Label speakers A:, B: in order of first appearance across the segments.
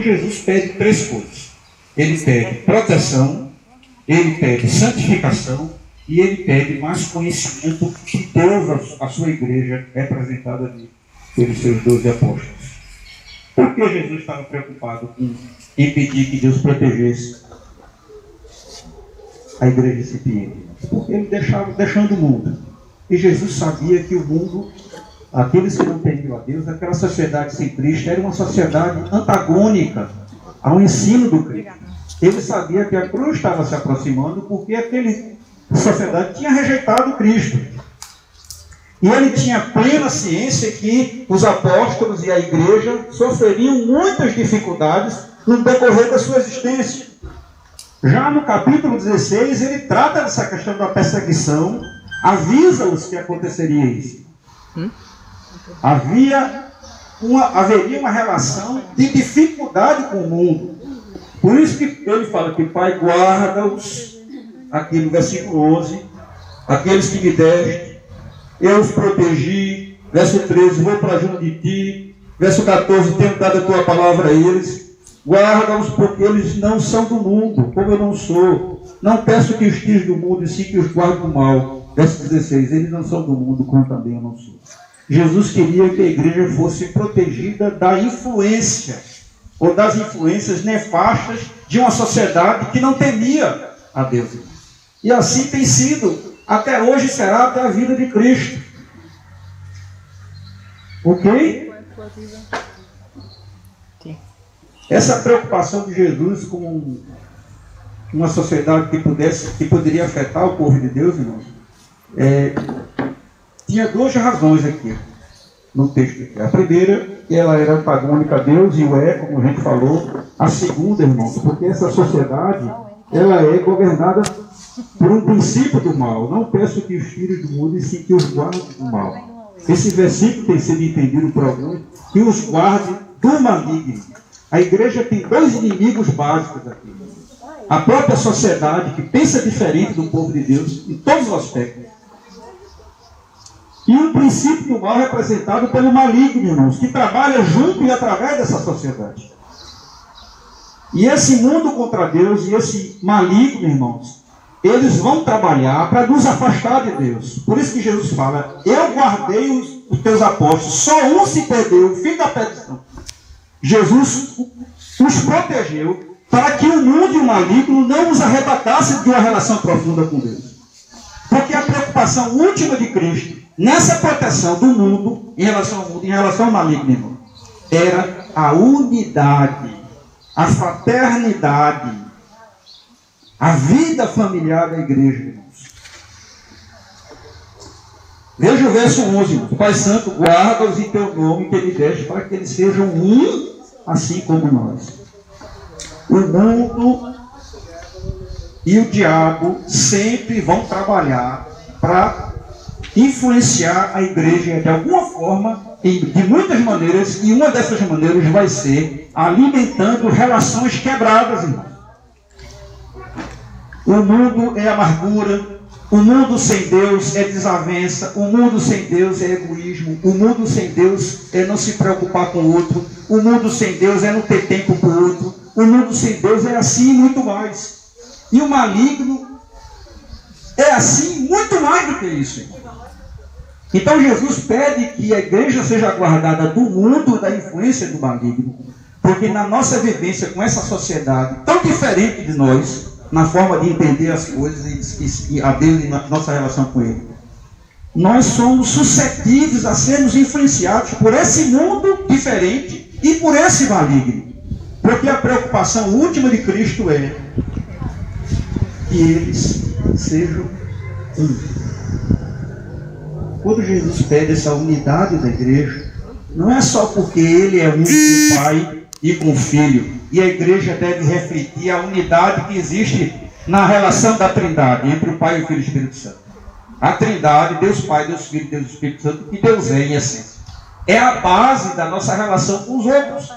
A: Então Jesus pede três coisas. Ele pede proteção, ele pede santificação e ele pede mais conhecimento de Deus, a sua igreja, representada ali pelos seus 12 apóstolos. Por que Jesus estava preocupado em pedir que Deus protegesse a igreja incipiente? Porque ele deixando o mundo. E Jesus sabia que o mundo, aqueles que não temiam a Deus, aquela sociedade sem Cristo, era uma sociedade antagônica ao ensino do Cristo. Ele sabia que a cruz estava se aproximando porque aquela sociedade tinha rejeitado Cristo. E ele tinha plena ciência que os apóstolos e a igreja sofreriam muitas dificuldades no decorrer da sua existência. Já no capítulo 16, ele trata dessa questão da perseguição, avisa-os que aconteceria isso. Haveria uma relação de dificuldade com o mundo. Por isso que ele fala que Pai, guarda-os, aqui no versículo 11, aqueles que me deste, eu os protegi. Verso 13, vou para junto de ti. Verso 14, tenho dado a tua palavra a eles. Guarda-os porque eles não são do mundo, como eu não sou. Não peço que os tires do mundo, e sim que os guarde do mal. Verso 16, eles não são do mundo, como também eu não sou. Jesus queria que a igreja fosse protegida da influência, ou das influências nefastas de uma sociedade que não temia a Deus. E assim tem sido, até hoje será até a vida de Cristo. Ok? Essa preocupação de Jesus com uma sociedade que poderia afetar o povo de Deus, irmãos, tinha duas razões aqui no texto. A primeira, que ela era antagônica a Deus, e o como a gente falou. A segunda, irmãos, porque essa sociedade, ela é governada por um princípio do mal. Não peço que os tire do mundo, e sim que os guarde do mal. Esse versículo tem sido entendido por alguns, que os guarde do maligno. A igreja tem dois inimigos básicos aqui. A própria sociedade, que pensa diferente do povo de Deus, em todos os aspectos. E um princípio do mal representado pelo maligno, irmãos, que trabalha junto e através dessa sociedade. E esse mundo contra Deus e esse maligno, irmãos, eles vão trabalhar para nos afastar de Deus. Por isso que Jesus fala, eu guardei os teus apóstolos, só um se perdeu, o filho da perdição. Jesus os protegeu para que o mundo e o maligno não os arrebatassem de uma relação profunda com Deus. Porque a preocupação última de Cristo, nessa proteção do mundo, em relação ao mundo, em relação ao maligno, irmão, era a unidade, a fraternidade, a vida familiar da igreja, irmãos. Veja o verso 11, irmãos. Pai Santo, guarda-os em teu nome que me deste, para que eles sejam um, assim como nós. O mundo e o diabo sempre vão trabalhar para influenciar a igreja de alguma forma, de muitas maneiras, e uma dessas maneiras vai ser alimentando relações quebradas, irmãos. O mundo é amargura, o mundo sem Deus é desavença, o mundo sem Deus é egoísmo, o mundo sem Deus é não se preocupar com o outro, o mundo sem Deus é não ter tempo para o outro, o mundo sem Deus é assim e muito mais. E o maligno é assim muito mais do que isso, irmão. Então Jesus pede que a igreja seja guardada do mundo, da influência do maligno, porque na nossa vivência com essa sociedade tão diferente de nós, na forma de entender as coisas e a Deus e na nossa relação com Ele, nós somos suscetíveis a sermos influenciados por esse mundo diferente e por esse maligno. Porque a preocupação última de Cristo é que eles sejam um. Quando Jesus pede essa unidade da igreja, não é só porque Ele é um com o Pai e com o Filho. E a igreja deve refletir a unidade que existe na relação da Trindade, entre o Pai, o Filho e o Espírito Santo. A Trindade, Deus Pai, Deus Filho, Deus Espírito Santo, que Deus é em essência. É a base da nossa relação com os outros.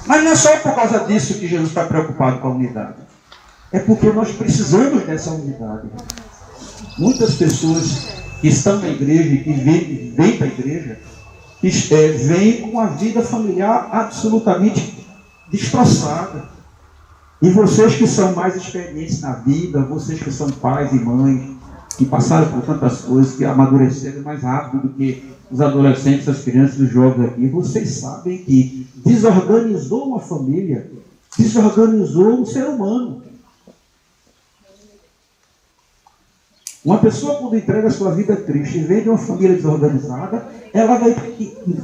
A: Mas não é só por causa disso que Jesus está preocupado com a unidade. É porque nós precisamos dessa unidade. Muitas pessoas que estão na igreja e que vêm para a igreja, vêm com a vida familiar absolutamente destroçada. E vocês que são mais experientes na vida, vocês que são pais e mães, que passaram por tantas coisas, que amadureceram mais rápido do que os adolescentes, as crianças, os jovens aqui, vocês sabem que desorganizou uma família, desorganizou um ser humano. Uma pessoa, quando entrega a sua vida a Cristo e vem de uma família desorganizada, ela vai,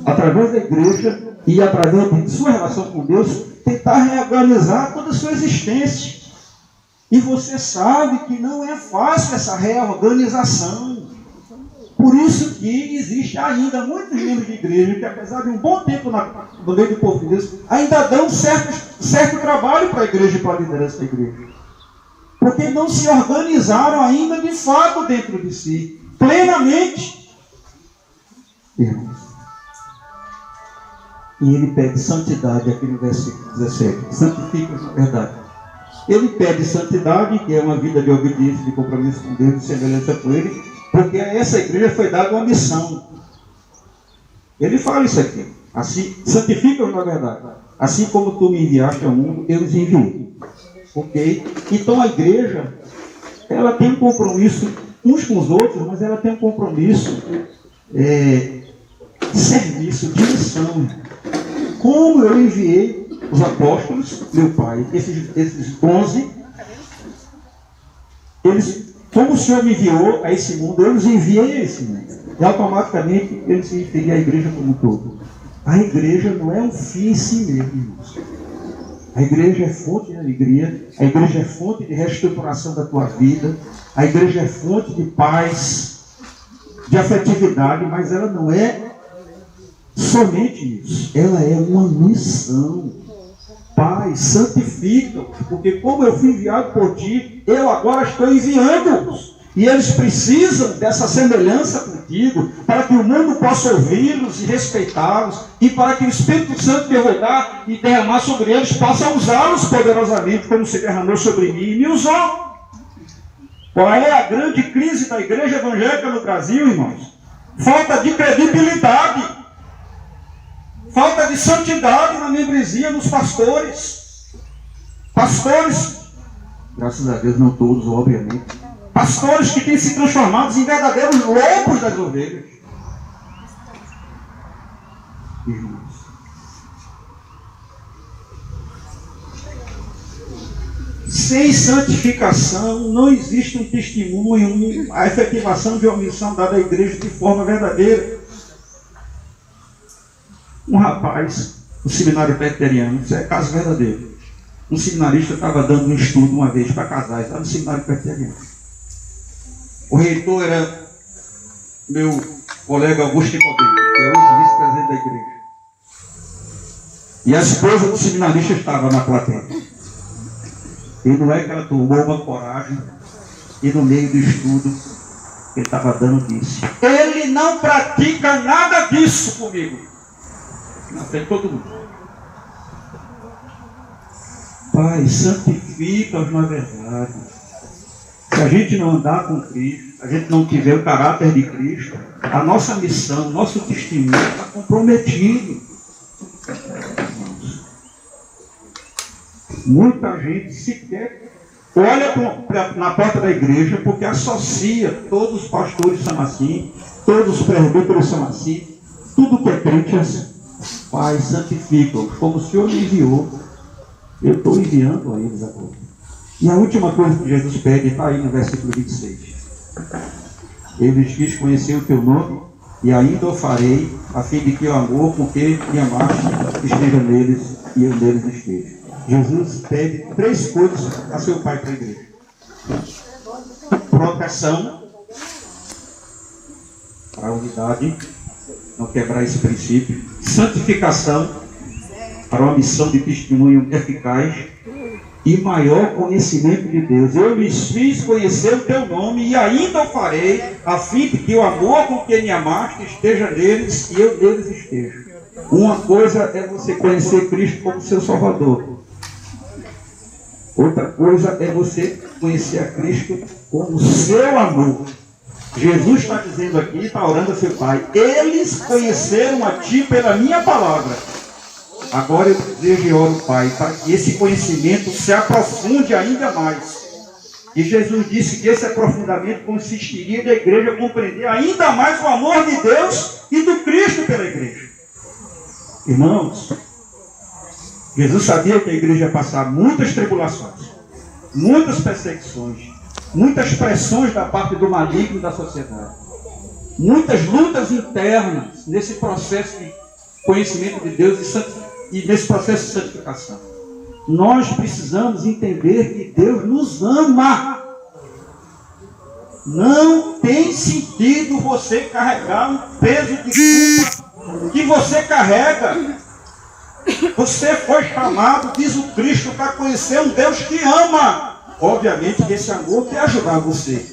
A: através da igreja e através de sua relação com Deus, tentar reorganizar toda a sua existência. E você sabe que não é fácil essa reorganização. Por isso que existe ainda muitos membros de igreja que, apesar de um bom tempo no meio do povo de Deus, ainda dão certo trabalho para a igreja e para a liderança da igreja. Porque não se organizaram ainda de fato dentro de si, plenamente. Irmãos. E ele pede santidade aqui no versículo 17. Santifica-os na verdade. Ele pede santidade, que é uma vida de obediência, de compromisso com Deus, de semelhança com Ele, porque a essa igreja foi dada uma missão. Ele fala isso aqui. Assim, santifica-os na verdade. Assim como tu me enviaste ao mundo, eu os enviei. Ok? Então a igreja, ela tem um compromisso uns com os outros, mas ela tem um compromisso de serviço, de missão. Como eu enviei os apóstolos, meu Pai, esses 11, como o Senhor me enviou a esse mundo, eu os enviei a esse mundo. E automaticamente ele se referia à igreja como um todo. A igreja não é um fim em si mesmo, irmãos. A igreja é fonte de alegria, a igreja é fonte de reestruturação da tua vida, a igreja é fonte de paz, de afetividade, mas ela não é somente isso, ela é uma missão. Pai, santifica-os, porque como eu fui enviado por ti, eu agora estou enviando-os. E eles precisam dessa semelhança contigo, para que o mundo possa ouvi-los e respeitá-los, e para que o Espírito Santo derramar e derramar sobre eles, possa usá-los poderosamente, como se derramou sobre mim e me usou. Qual é a grande crise da igreja evangélica no Brasil, irmãos? Falta de credibilidade. Falta de santidade na membresia dos pastores. Pastores, graças a Deus não todos, obviamente. Pastores que têm se transformado em verdadeiros lobos das ovelhas. Irmãos. Sem santificação não existe um testemunho, a efetivação de uma missão dada à igreja de forma verdadeira. Um rapaz, no seminário presbiteriano, isso é caso verdadeiro. Um seminarista estava dando um estudo uma vez para casais, lá no seminário presbiteriano. O reitor era meu colega Augusto Nicodemo, que é hoje vice-presidente da igreja. E a esposa do seminarista estava na plateia. E não é que ela tomou uma coragem e no meio do estudo que ele estava dando disse: ele não pratica nada disso comigo. Na frente de todo mundo. Pai, santifica-os na verdade. Se a gente não andar com Cristo, a gente não tiver o caráter de Cristo, a nossa missão, o nosso testemunho está comprometido. Muita gente sequer olha na porta da igreja porque associa todos os pastores são assim, todos os presbíteros são assim, tudo que é crente é assim. Pai, santifica-os, como o Senhor me enviou, eu estou enviando a eles agora. E a última coisa que Jesus pede está aí no versículo 26. Ele lhes quis conhecer o teu nome, e ainda o farei, a fim de que o amor com que me amaste esteja neles e eu neles esteja. Jesus pede 3 coisas a seu Pai para a igreja: proteção, para a unidade, não quebrar esse princípio; santificação, para uma missão de testemunho eficaz; e maior conhecimento de Deus. Eu lhes fiz conhecer o teu nome, e ainda o farei, a fim de que o amor com que me amaste esteja neles e eu neles esteja. Uma coisa é você conhecer Cristo como seu Salvador. Outra coisa é você conhecer a Cristo como seu amor. Jesus está dizendo aqui, está orando a seu Pai: eles conheceram a ti pela minha palavra. Agora eu desejo e oro, Pai, para que esse conhecimento se aprofunde ainda mais. E Jesus disse que esse aprofundamento consistiria da igreja compreender ainda mais o amor de Deus e do Cristo pela igreja. Irmãos, Jesus sabia que a igreja ia passar muitas tribulações, muitas perseguições, muitas pressões da parte do maligno da sociedade, muitas lutas internas nesse processo de conhecimento de Deus e nesse processo de santificação. Nós precisamos entender que Deus nos ama. Não tem sentido você carregar um peso de culpa que você carrega. Você foi chamado, diz o Cristo, para conhecer um Deus que ama. Obviamente que esse amor quer ajudar você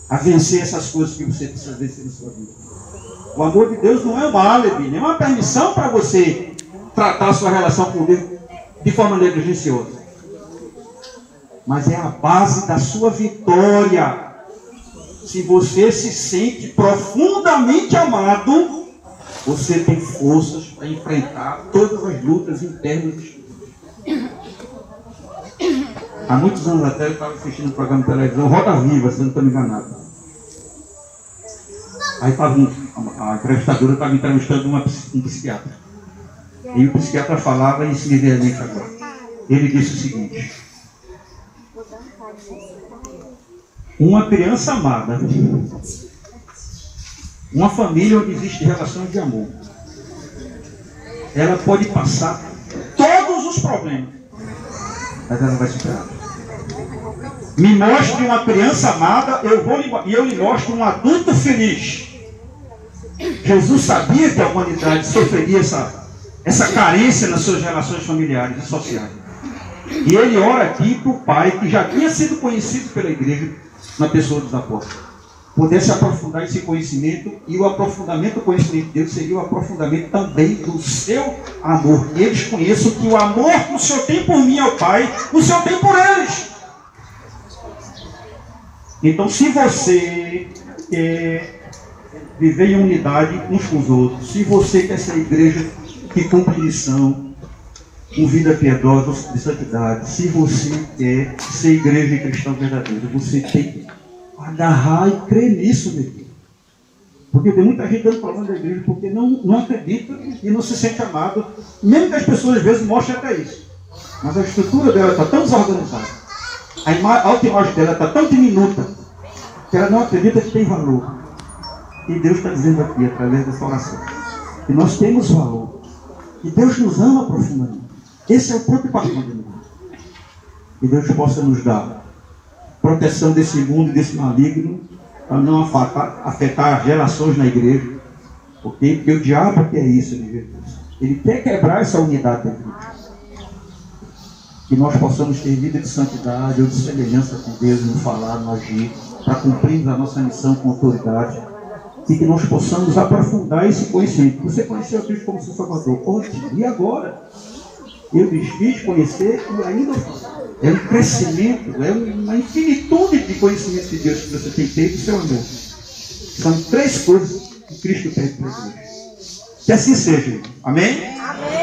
A: a vencer essas coisas que você precisa vencer na sua vida. O amor de Deus não é um álibi, nem uma permissão para você tratar a sua relação com Deus de forma negligenciosa. Mas é a base da sua vitória. Se você se sente profundamente amado, você tem forças para enfrentar todas as lutas internas. Há muitos anos atrás eu estava assistindo um programa de televisão, Roda Viva, se eu não estou me enganado. Aí a entrevistadora estava entrevistando um psiquiatra. E o psiquiatra falava, e isso me veio à mente agora. Ele disse o seguinte: uma criança amada, uma família onde existe relações de amor, ela pode passar todos os problemas, mas ela vai superar. Me mostre uma criança amada, eu lhe mostro um adulto feliz. Jesus sabia que a humanidade sofreria essa carência nas suas relações familiares e sociais. E ele ora aqui para o Pai, que já tinha sido conhecido pela igreja, na pessoa dos apóstolos, pudesse aprofundar esse conhecimento, e o aprofundamento do conhecimento de Deus seria o aprofundamento também do seu amor. E eles conheçam que o amor que o Senhor tem por mim, ó Pai, o Senhor tem por eles. Então, se você quer viver em unidade uns com os outros, se você quer ser igreja que cumpre missão, com vida piedosa, de santidade, se você quer ser igreja cristã verdadeira, você tem que agarrar e crer nisso, meu Deus. Porque tem muita gente dando problema da igreja porque não acredita e não se sente amado, mesmo que as pessoas às vezes mostrem até isso. Mas a estrutura dela está tão desorganizada, a autoimagem dela está tão diminuta, que ela não acredita que tem valor. E Deus está dizendo aqui, através dessa oração, que nós temos valor. E Deus nos ama profundamente. Esse é o ponto de partida. Que Deus possa nos dar proteção desse mundo e desse maligno, para não afetar as relações na igreja. Porque o diabo quer isso, ele quer quebrar essa unidade da igreja. Que nós possamos ter vida de santidade ou de semelhança com Deus, no falar, no agir, para cumprirmos a nossa missão com autoridade. E que nós possamos aprofundar esse conhecimento. Você conheceu a Cristo como seu Salvador. Ótimo. E agora? Eu lhes fiz conhecer e ainda é um crescimento, é uma infinitude de conhecimento de Deus que você tem que ter do seu amor. São 3 coisas que Cristo pede para a igreja. Que assim seja. Amém? Amém.